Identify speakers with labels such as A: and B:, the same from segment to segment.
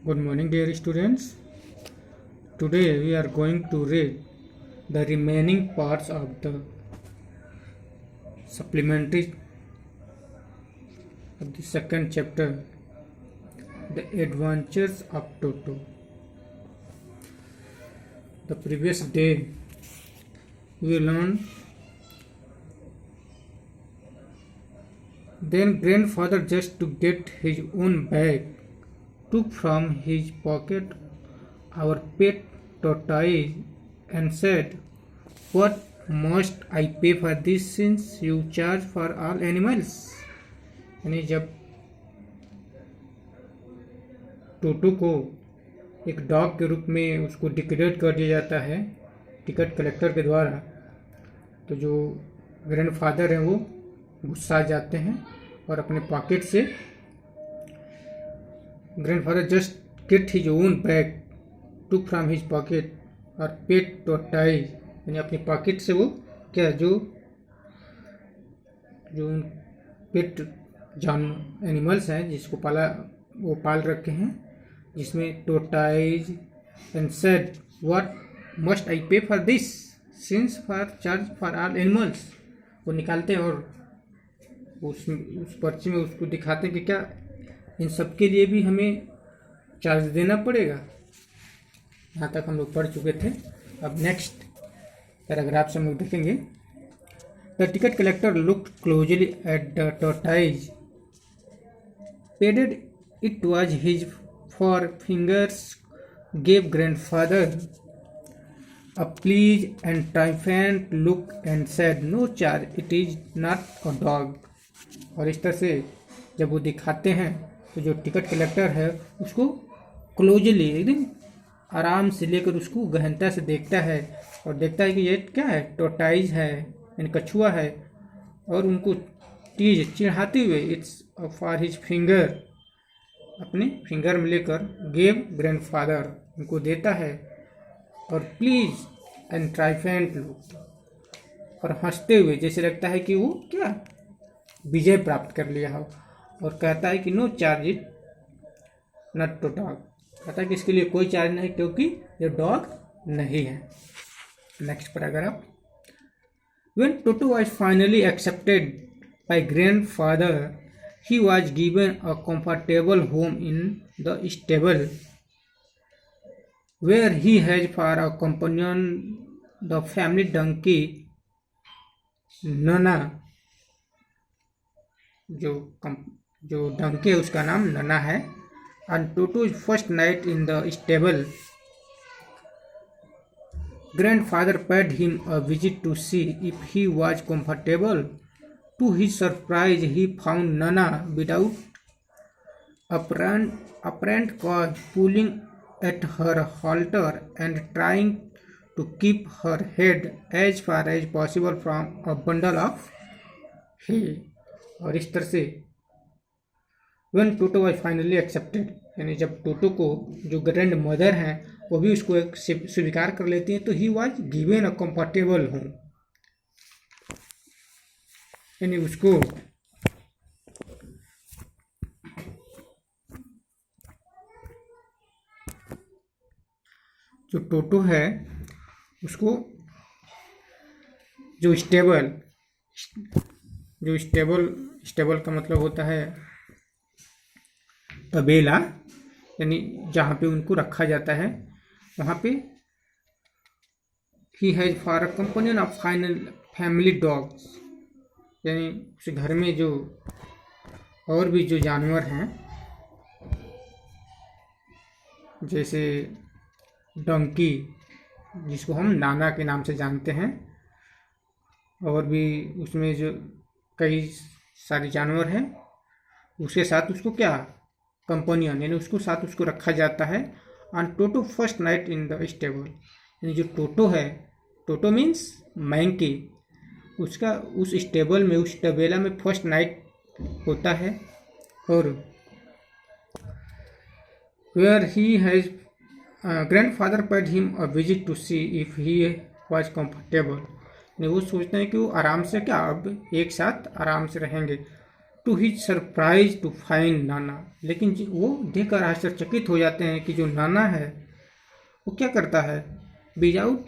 A: Good morning, dear students. Today we are going to read the remaining parts of the supplementary of the second chapter, The Adventures of Toto. The previous day we learned then grandfather, just to get his own bag, took from his pocket our pet tortoise and said, "What must I pay for this since you charge for all animals?" यानी जब टोटो को एक dog के रूप में उसको declare कर दिया जाता है टिकट कलेक्टर के द्वारा, तो जो ग्रैंडफादर हैं वो गुस्सा जाते हैं और अपने पॉकेट से grandfather just get his own bag took from his pocket और पेट टॉर्टोइज, यानी अपने पॉकेट से वो क्या जो पेट जानवर एनिमल्स हैं जिसको वो पाल रखे हैं, जिसमें tortoise and said, what must I pay for this since for charge for all animals, वो निकालते हैं और उस पर्ची में उसको दिखाते हैं कि क्या इन सब के लिए भी हमें चार्ज देना पड़ेगा। यहाँ तक हम लोग पढ़ चुके थे। अब नेक्स्ट पैराग्राफ से हम लोग देखेंगे। The ticket collector looked closely at the tortoise, padded it was his for fingers, gave grandfather a pleased and triumphant look and said, "No charge, it is not a dog." और इस तरह से जब वो दिखाते हैं तो जो टिकट कलेक्टर है उसको क्लोजली एकदम आराम से लेकर उसको गहनता से देखता है और देखता है कि ये क्या है, टॉर्टोइज है यानी कछुआ है, और उनको टीज चिढ़ाते हुए इट्स फॉर हिज फिंगर, अपने फिंगर में लेकर गेव ग्रैंडफादर उनको देता है और प्लीज एंड ट्राइफेंट लुक, और हंसते हुए जैसे लगता है कि वो क्या विजय प्राप्त कर लिया हो, और कहता है कि no charge it not to dog, कहता है कि इसके लिए कोई चार्ज नहीं क्योंकि ये डॉग नहीं है। Next paragraph. When toto was finally accepted by grandfather, he was given a comfortable home in the stable where he has for a companion the family donkey नना, जो डंकी है उसका नाम नना है। On Toto's first night in the stable, grandfather paid him a visit to see if he was comfortable. To his surprise, he found Nana without apparent cause, pulling at her halter and trying to keep her head as far as possible from a bundle of hay. और इस तरह से when Toto was finally accepted, यानी जब टोटो को जो grand mother हैं वो भी उसको एक स्वीकार कर लेती हैं, तो ही was given a comfortable home, यानी उसको जो टोटो है उसको जो स्टेबल का मतलब होता है तबेला, यानी जहाँ पे उनको रखा जाता है वहाँ पे he has for a companion of family dogs, यानी उस घर में जो और भी जो जानवर हैं जैसे डंकी जिसको हम नाना के नाम से जानते हैं, और भी उसमें जो कई सारे जानवर हैं उसके साथ उसको क्या कंपेनियन यानी उसको साथ उसको रखा जाता है। On toto first night in the stable, यानी जो टोटो है, टोटो मीन्स मैंकी, उसका उस स्टेबल में उस तबेला में फर्स्ट नाइट होता है। और where he has grandfather paid him a visit to see if he was comfortable, वो सोचते हैं कि वो आराम से क्या अब एक साथ आराम से रहेंगे। To his surprise to find nana, लेकिन वो देखकर आश्चर्यचकित हो जाते हैं कि जो नाना है वो क्या करता है, विदाउट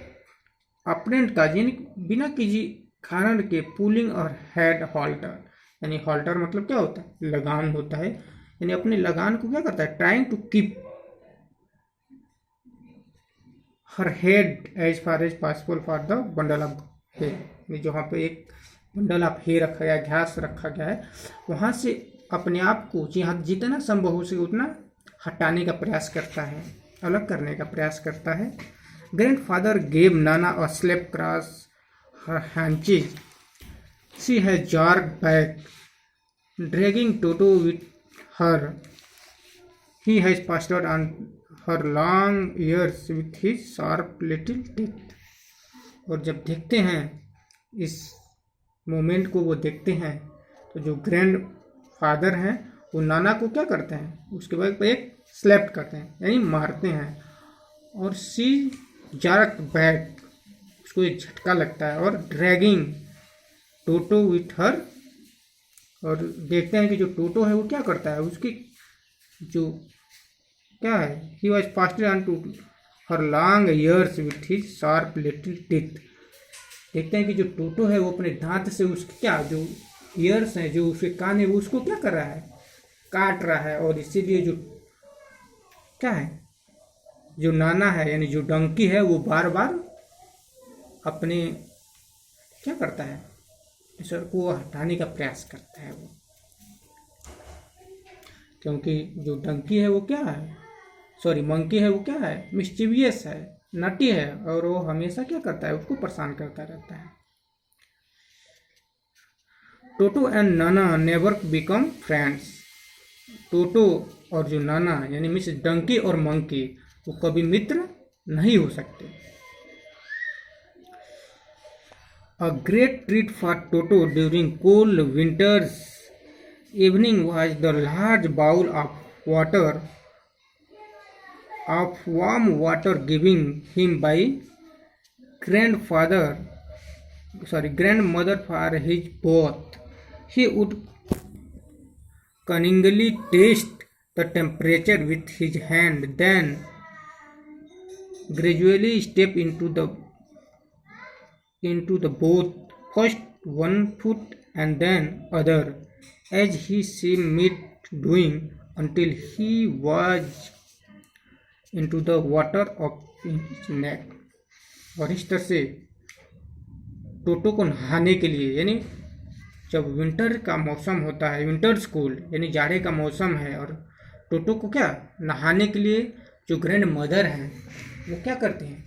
A: अपरेंट का यानी बिना किसी कारण के पुलिंग और हेड हॉल्टर, यानी हॉल्टर मतलब क्या होता है, लगान होता है, यानी अपनी लगान को क्या करता है, trying to keep her head as far as possible for the bundle of hay, जहाँ पे एक बंडल ऑफ हे रखा गया, घास रखा गया है, वहाँ से अपने आप को जहाँ जितना संभव हो सके उतना हटाने का प्रयास करता है, अलग करने का प्रयास करता है। Grandfather gave Nana a slap across her haunches, she has jerked back, dragging Toto with her, he has passed on her long ears with his sharp little teeth। और जब देखते हैं इस मोमेंट को, वो देखते हैं तो जो ग्रैंड फादर हैं वो नाना को क्या करते हैं, उसके बाद एक स्लैप करते हैं यानी मारते हैं, और सी जार्क बैक, उसको एक झटका लगता है, और ड्रैगिंग टोटो विथ हर, और देखते हैं कि जो टोटो है वो क्या करता है, उसकी जो क्या है, he was fastened on to her long ears with his sharp little teeth. देखते हैं कि जो टोटो है वो अपने दांत से उसके क्या जो ईयर्स हैं, जो उसके कान है, वो उसको क्या कर रहा है, काट रहा है, और इसीलिए जो क्या है, जो नाना है यानी जो डंकी है वो बार बार अपने क्या करता है, ईश्वर को हटाने का प्रयास करता है वो, क्योंकि जो डंकी है वो क्या है, सॉरी मंकी है, वो क्या है, मिस्चीवियस है, नटी है, और वो हमेशा क्या करता है, उसको परेशान करता रहता है। टोटो and Nana never become friends, टोटो और जो नाना यानी मिस डंकी और मंकी वो कभी मित्र नहीं हो सकते। A great treat for Toto during cold winters evening was the large bowl of water, of warm water given him by grandmother for his bath. He would cunningly test the temperature with his hand, then gradually step into the boat, first one foot and then other, as he seemed doing, until he was into the water of his neck। और इस तरह से टोटो को नहाने के लिए, यानी जब विंटर का मौसम होता है, विंटर्स कोल्ड यानी जाड़े का मौसम है, और टोटो को क्या नहाने के लिए जो ग्रैंड मदर हैं वो क्या करते हैं,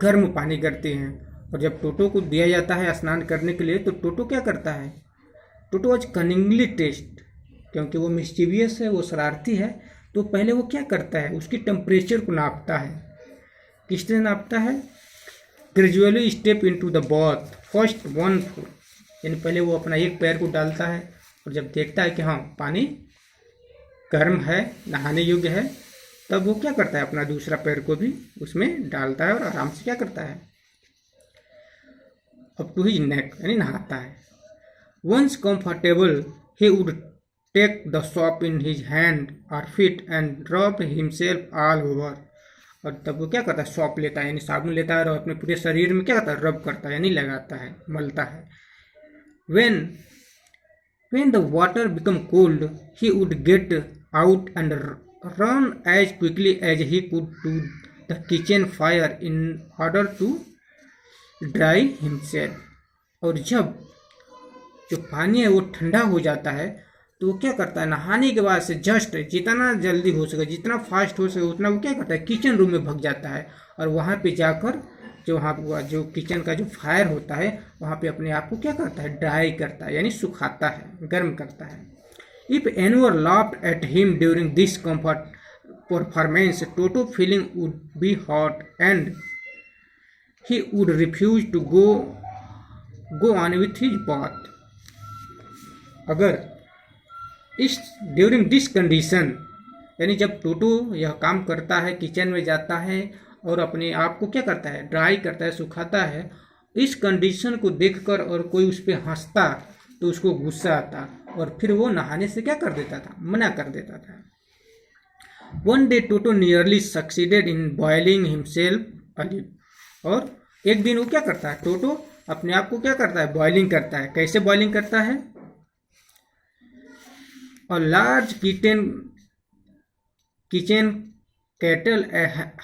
A: गर्म पानी करते हैं, और जब टोटो को दिया जाता है स्नान करने के लिए तो टोटो क्या करता है, टोटो आज कनिंगली टेस्ट, क्योंकि वो मिस्चीवियस है, वो शरारती है, तो पहले वो क्या करता है, उसकी टेम्परेचर को नापता है, किस तरह नापता है, gradually step into the bath, first one foot, यानी पहले वो अपना एक पैर को डालता है, और जब देखता है कि हाँ पानी गर्म है, नहाने योग्य है, तब वो क्या करता है, अपना दूसरा पैर को भी उसमें डालता है और आराम से क्या करता है, अप टू हिज नेक यानी नहाता है। Once comfortable, he would take the soap in his hand or feet and rub himself all over। और तब वो क्या करता है, सॉप लेता है यानी साबुन लेता है, और अपने पूरे शरीर में क्या करता है, रब करता है यानी लगाता है, मलता है। When the water become cold, he would get out and run as quickly as he could to the kitchen fire in order to dry himself। और जब जो पानी है वो ठंडा हो जाता है तो वो क्या करता है, नहाने के बाद से जस्ट जितना जल्दी हो सके, जितना फास्ट हो सके उतना वो क्या करता है, किचन रूम में भाग जाता है, और वहाँ पे जाकर जो वहाँ जो किचन का जो फायर होता है वहाँ पे अपने आप को क्या करता है, ड्राई करता है यानी सुखाता है, गर्म करता है। If anyone laughed at him during this comfort performance, Toto feeling would be hurt and he would refuse to go on with his bath. अगर इस ड्यूरिंग दिस कंडीशन यानी जब टोटो यह काम करता है, किचन में जाता है और अपने आप को क्या करता है, ड्राई करता है, सुखाता है, इस कंडीशन को देखकर और कोई उस पर हंसता तो उसको गुस्सा आता और फिर वो नहाने से क्या कर देता था, मना कर देता था। One day Toto nearly succeeded in boiling himself alive. और एक दिन वो क्या करता है, टोटो अपने आप को क्या करता है, बॉइलिंग करता है। कैसे बॉइलिंग करता है? A large kitchen kettle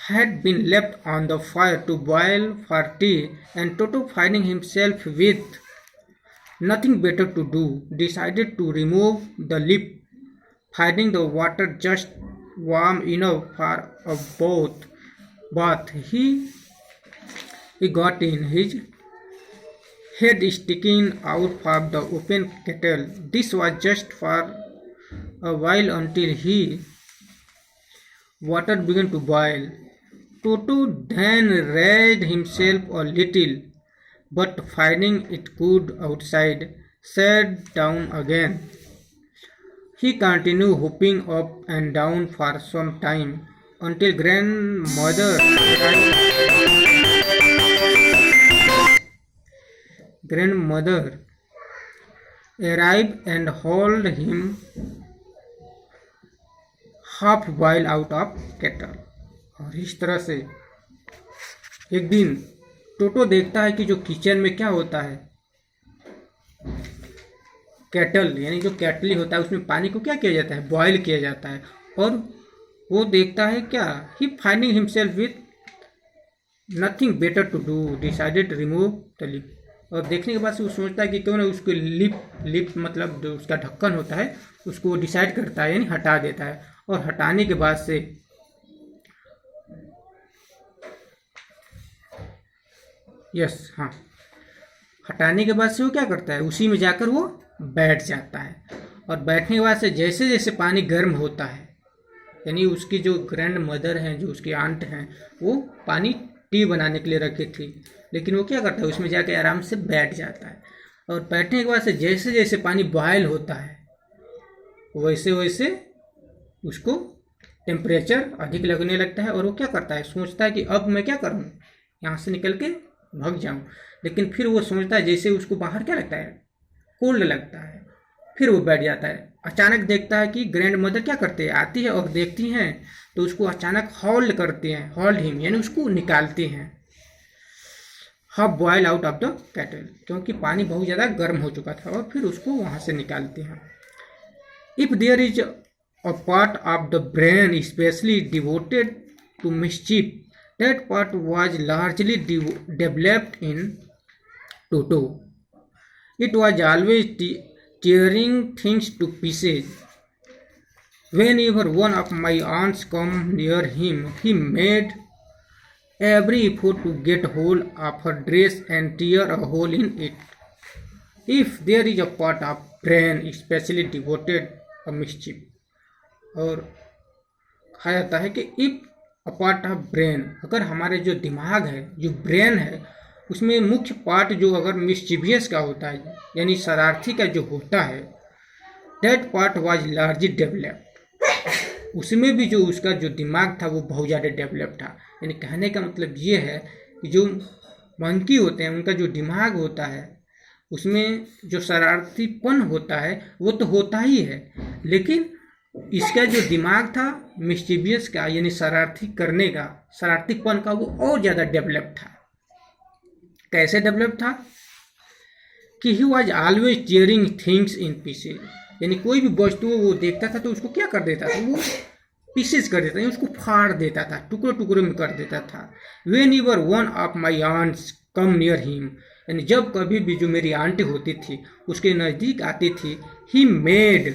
A: had been left on the fire to boil for tea, and Toto, finding himself with nothing better to do, decided to remove the lid. Finding the water just warm enough for a bath, he got in, his head sticking out of the open kettle. This was just for a while until water began to boil. Toto then raised himself a little, but finding it cold outside, sat down again. He continued hopping up and down for some time until grandmother arrived and hauled him half boiled out of kettle. और इस तरह से एक दिन टोटो देखता है कि जो किचन में क्या होता है, केटल यानी जो केटली होता है उसमें पानी को क्या किया जाता है, बॉयल किया जाता है। और वो देखता है क्या, he finding himself with nothing better to do, decided to remove the lid. और देखने के बाद से वो सोचता है कि क्यों ना उसके लिप मतलब जो उसका ढक्कन होता है उसको डिसाइड करता है यानी हटा देता है। और हटाने के बाद से हटाने के बाद से वो क्या करता है, उसी में जाकर वो बैठ जाता है। और बैठने के बाद से जैसे जैसे पानी गर्म होता है, यानी उसकी जो ग्रैंड मदर हैं, जो उसकी आंट हैं, वो पानी टी बनाने के लिए रखी थी, लेकिन वो क्या करता है, उसमें जाके आराम से बैठ जाता है। और बैठने के बाद से जैसे जैसे पानी बॉयल होता है वैसे वैसे उसको टेम्परेचर अधिक लगने लगता है। और वो क्या करता है, सोचता है कि अब मैं क्या करूं, यहाँ से निकल के भाग जाऊं। लेकिन फिर वो सोचता है जैसे उसको बाहर क्या लगता है, कोल्ड लगता है। फिर वो बैठ जाता है। अचानक देखता है कि ग्रैंड मदर क्या करते हैं, आती है और देखती हैं तो उसको अचानक हॉल्ड करते हैं, हॉल्ड हिम यानी उसको निकालते हैं half boil out of the kettle, क्योंकि पानी बहुत ज़्यादा गर्म हो चुका था। और फिर उसको वहाँ से निकालते हैं। If there is a part of the brain specially devoted to mischief, that part was largely developed in Toto. It was always tearing things to pieces. Whenever one of my aunts come near him, he made every effort to get hold of her dress and tear a hole in it. If there is a part of brain especially devoted to mischief, और कहा जाता है कि if a part of brain, अगर हमारे जो दिमाग है, जो ब्रेन है, उसमें मुख्य पार्ट जो अगर मिस्चिवियस का होता है यानी शरारती का जो होता है, that part was largely developed, उसमें भी जो उसका जो दिमाग था वो बहुत ज़्यादा डेवलप था। यानी कहने का मतलब ये है कि जो मंकी होते हैं उनका जो दिमाग होता है उसमें जो शरारतीपन होता है वो तो होता ही है, लेकिन इसका जो दिमाग था मिस्चीवियस का यानी शरारती करने का, शरारतीपन का, वो और ज़्यादा डेवलप था। कैसे डेवलप था कि he was always tearing things in pieces, यानी कोई भी वस्तु वो देखता था तो उसको क्या कर देता था, वो पीसेज कर देता था, उसको फाड़ देता था, टुकड़े टुकड़े में कर देता था। Whenever one of my aunts come near him, यानी जब कभी भी जो मेरी आंटी होती थी उसके नज़दीक आती थी, he made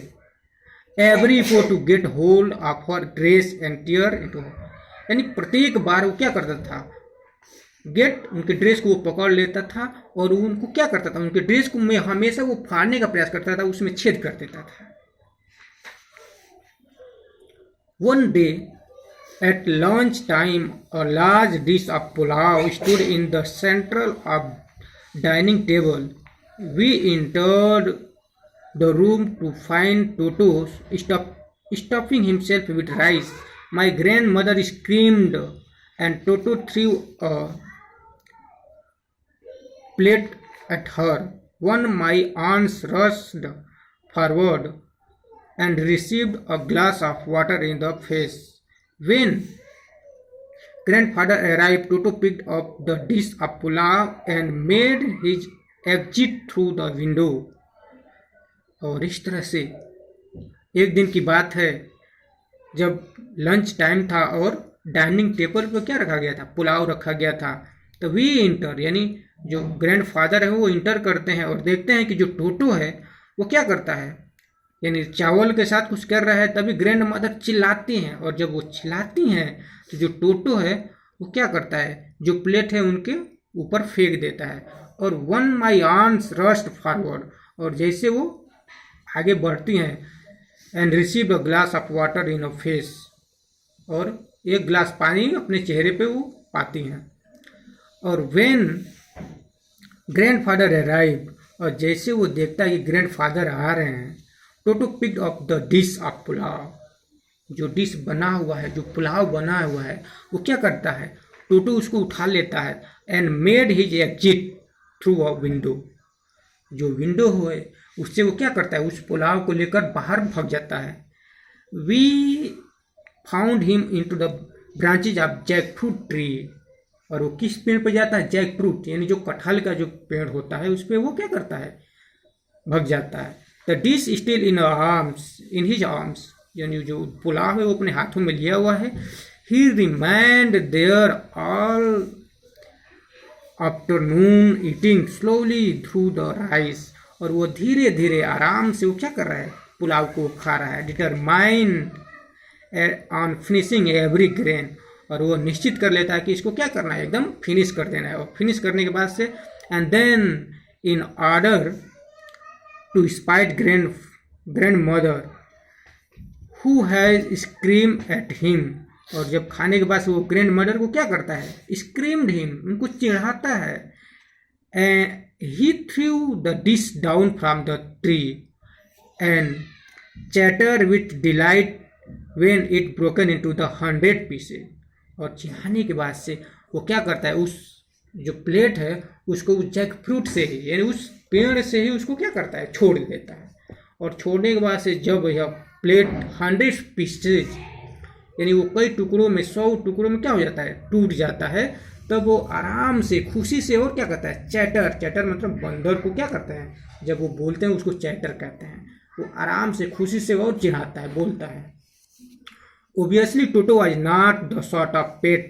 A: every effort to get hold of her dress and tear it, यानी प्रत्येक बार वो क्या करता था, गेट उनके ड्रेस को वो पकड़ लेता था और उनको क्या करता था, उनके ड्रेस को मैं हमेशा वो फाड़ने का प्रयास करता था, उसमें छेद कर देता था। One day at lunch time a large dish of pulao stood in the central of dining table. We entered the room to find Toto stuffing himself with rice. My grandmother screamed and Toto threw a plate at her. One my aunts rushed forward and received a glass of water in the face. When grandfather arrived, Toto picked up the dish of pulao and made his exit through the window. और इस तरह से एक दिन की बात है, जब लंच टाइम था और डाइनिंग टेबल पर क्या रखा गया था, पुलाव रखा गया था। तभी इंटर यानी जो ग्रैंडफादर है वो इंटर करते हैं और देखते हैं कि जो टोटो है वो क्या करता है, यानी चावल के साथ कुछ कर रहा है। तभी ग्रैंड मदर चिल्लाती हैं और जब वो चिल्लाती हैं तो जो टोटो है वो क्या करता है, जो प्लेट है उनके ऊपर फेंक देता है। और वन माई आंट्स रश्ड फॉरवर्ड, और जैसे वो आगे बढ़ती हैं, and receive a glass of water in a face, और एक गिलास पानी अपने चेहरे पे वो पाती हैं। और व्हेन ग्रैंडफादर अराइव्ड, और जैसे वो देखता है कि ग्रैंडफादर आ रहे हैं, Toto picked up the dish of pulao, जो डिश बना हुआ है, जो पुलाव बना हुआ है, वो क्या करता है, टोटो उसको उठा लेता है and made his exit through a window, जो विंडो है उससे वो क्या करता है, उस पुलाव को लेकर बाहर भाग जाता है। We found him into the branches of jackfruit tree, और वो किस पेड़ पर जाता है, जैक फ्रूट यानी जो कटहल का जो पेड़ होता है उस पर वो क्या करता है, भग जाता है। The dish still in arms, in his arms, यानी जो पुलाव है वो अपने हाथों में लिया हुआ है। He remained there all afternoon eating slowly through the rice, और वो धीरे धीरे आराम से वो क्या कर रहा है, पुलाव को खा रहा है। Determined on finishing every grain, और वो निश्चित कर लेता है कि इसको क्या करना है, एकदम फिनिश कर देना है। और फिनिश करने के बाद से and then in order to spite grandmother who has scream at him, और जब खाने के बाद से वो ग्रैंड मदर को क्या करता है, स्क्रीम्ड हिम, उनको चिढ़ाता है। And he through the dish down from the tree and chatter with delight when it broken into the 100 pieces, और चिढ़ाने के बाद से वो क्या करता है, उस जो प्लेट है उसको उस जैक फ्रूट से ही यानी उस पेड़ से ही उसको क्या करता है, छोड़ देता है। और छोड़ने के बाद से जब यह प्लेट 100 पीसेज यानी वो कई टुकड़ों में 100 टुकड़ों में क्या हो जाता है, टूट जाता है, तब वो आराम से खुशी से और क्या करता है, चैटर, चैटर मतलब बंदर को क्या करता है, जब वो बोलते हैं उसको चैटर कहते हैं। वो आराम से खुशी से और चिढ़ाता है, बोलता है। Obviously, Toto was not the sort of pet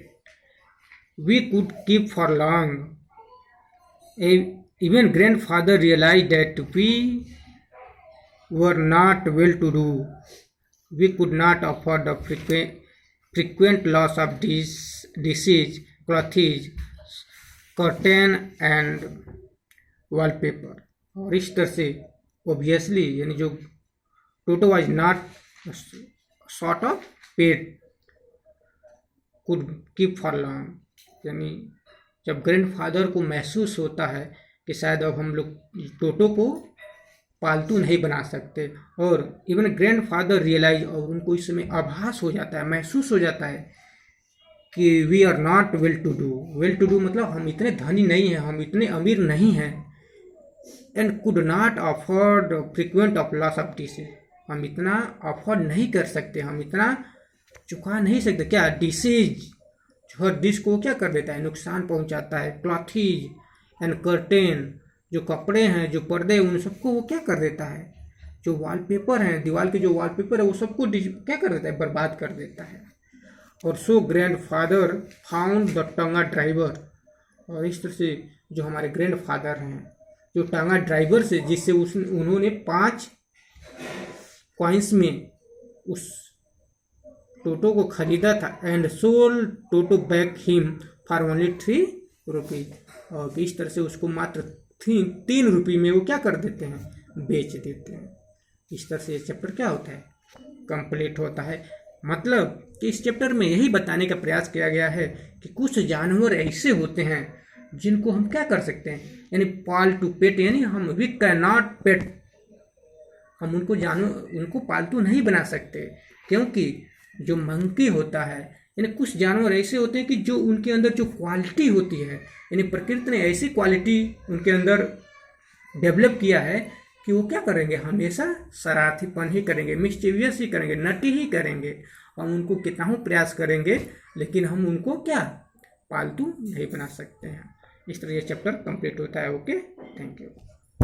A: we could keep for long. Even grandfather realized that we were not well-to-do. We could not afford the frequent loss of dishes, clothes, curtain and wallpaper. और इस तरह से obviously यानी जो Toto was not sort of pet could keep for long, यानी जब grandfather को महसूस होता है कि शायद अब हम लोग टोटो को पालतू नहीं बना सकते, और इवन ग्रैंडफादर रियलाइज, और उनको इस समय आभास हो जाता है, महसूस हो जाता है कि we are not well to do. Well to do मतलब हम इतने धनी नहीं हैं, हम इतने अमीर नहीं हैं। And could not afford frequent of loss of dishes, हम इतना अफोर्ड नहीं कर सकते, हम इतना चुका नहीं सकते। क्या, डिसीज, जो हर डिश को क्या कर देता है, नुकसान पहुंचाता है। क्लॉथीज एंड कर्टेन, जो कपड़े हैं, जो पर्दे, उन सबको वो क्या कर देता है, जो वॉलपेपर हैं, दीवार के जो वॉलपेपर है वो सबको क्या कर देता है, बर्बाद कर देता है। और सो ग्रैंडफादर फाउंड द टांगा ड्राइवर, और इस तरह से जो हमारे ग्रैंडफादर हैं, जो टांगा ड्राइवर से, जिससे उन्होंने 5 कॉइन्स में उस टोटो को खरीदा था, and sold toto back him for only 3 rupees, और इस तरह से उसको मात्र 3 रुपये में वो क्या कर देते हैं, बेच देते हैं। इस तरह से ये चैप्टर क्या होता है, कंप्लीट होता है। मतलब कि इस चैप्टर में यही बताने का प्रयास किया गया है कि कुछ जानवर ऐसे होते हैं जिनको हम क्या कर सकते हैं, यानी पाल टू पेट, यानी हम वी कैन नॉट पेट, हम उनको पालतू नहीं बना सकते, क्योंकि जो मंकी होता है, यानी कुछ जानवर ऐसे होते हैं कि जो उनके अंदर जो क्वालिटी होती है, यानी प्रकृति ने ऐसी क्वालिटी उनके अंदर डेवलप किया है कि वो क्या करेंगे, हमेशा शरारतीपन ही करेंगे, मिस्चीवियस ही करेंगे, नटी ही करेंगे। हम उनको कितना ही प्रयास करेंगे लेकिन हम उनको क्या पालतू नहीं बना सकते हैं। इस तरह ये चैप्टर कंप्लीट होता है। Okay, thank you.